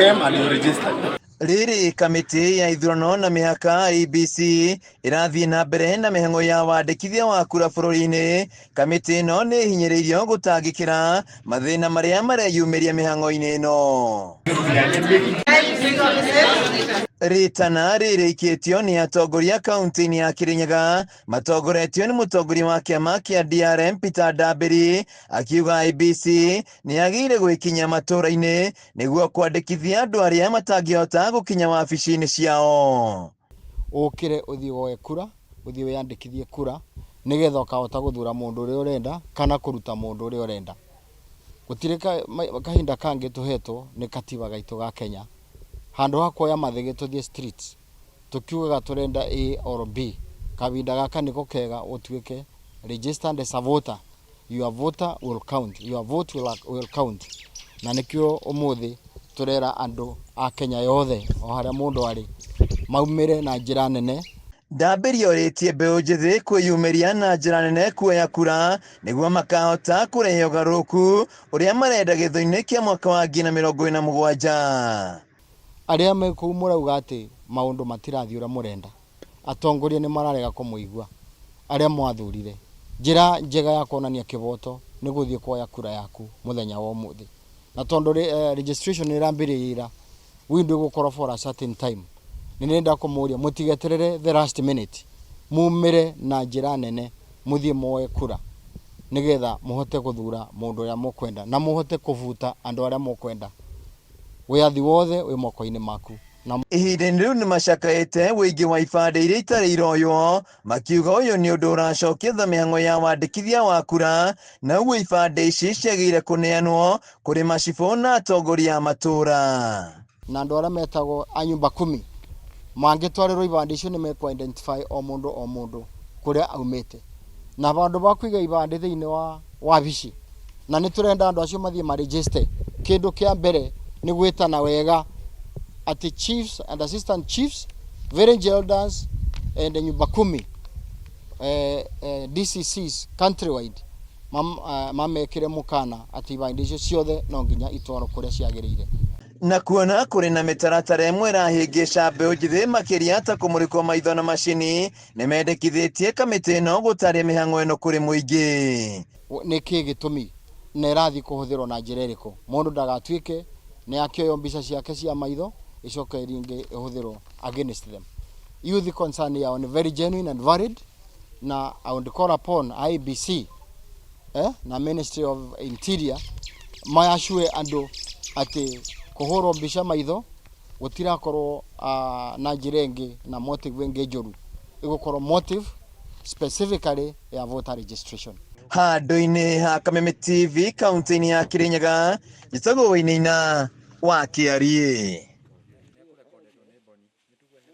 And you register. Riri kamiti ya ithurano na mihaka IEBC irathie na mbere na mihango ya wandikithia wa kura bururi-ini. Kamiti no ni hinyiriirio gutangikira mathina maria mareyumiria mihango-ini ino. Ritana ririkitio ni atongoria kaunti-ini ya Kirinyaga matongoretio ni mutongoria wa kiama kia DRM Peter Ndambiri akiuga IEBC ni agire gwikinya matura-ini niguo kwandikithia andu aria matangihota gukinya wabici-ini ciao. Ukire uthie woe kura, uthie wiyandikithie kura nigetha ukahota guthura mundu uria urenda kana kuruta mundu uria urenda. Gutire kahinda kangi tuhetwo ni katiba gaitu ga Kenya. Handu ha kuoya mathege tuthie streets tukiugaga turenda A or B, kavinda gaka niko kega utuike registered as a voter. Your voter will count, your vote will count. Na nikio umuthi turera andu a Kenya yothe o haria mundu ari maumire na njira nene. Ndambiri oritie mbeu njithi kwiyumiria na njira nene kuoya kura niguo makahota kurehe ugaruku uria marenda githo-ini kia mwaka wa 2027. Aria me kuu murauga ati maundu matirathii uria murenda, atongoria ni mararega kumuigua aria mwathurire. Njira njega ya kuonania kivoto ni guthie kuoya kura yaku muthenya wa umuthi, na tondu registration irambirira window gukorwo for a certain time. Ninenda kumuria mutigeterere the last minute, mumire na njira nene muthie moe kura nigetha muhote guthura mundu uria mukwenda na muhote kuvuta andu aria mukwenda. Wiathi wothe wi moko-ini maku. Ihinda-ini riu ni macakaite wingi wa ibande iria itari iroywo, makiuga uyu ni undu uracokia mihango ya wandikithia wa kura, na uguo ibande ici ciagire kuneanwo kuri macibo na atongoria a matura. Na andu aria metagwo a nyumba 10 mangitwarirwo ibande icio ni mekwa identify o mundu kuria aumite, na vandu va kuiga ibande thiini wa wabici, na ni turenda andu acio mathie ma register. Kindu kia mbere ni gwitana wega ati chiefs and assistant chiefs, village elders and nyumba 10 DCCs countrywide mamekire mukana ati ibande icio ciothe no nginya itwaro kuria ciagirire. Na kuona kuri na mitaratara imwe irahingica mbeu njithi makiria ta kumurikwo maitho na macini ni mendekithitie kamiti ino gutaria mihango ino kuri muingi. Niki gitumi na irathi kuhuthirwo na njira iriku mundu ndagatuike ni akioyo mbica ciake cia maitho icoke ringi ihuthirwo against them. Youth concern yao ni very genuine and valid, na I would call upon IEBC na Ministry of Interior mayashue andu ati kuhoro mbica maitho gutirakorwo na njira ingi na motive ingi njuru, igukorwo motive specifically ya voter registration. Handu-ini ha Kameme TV kaunti-ini ya Kirinyaga, Gitagwo Wainaina wa Kiarie.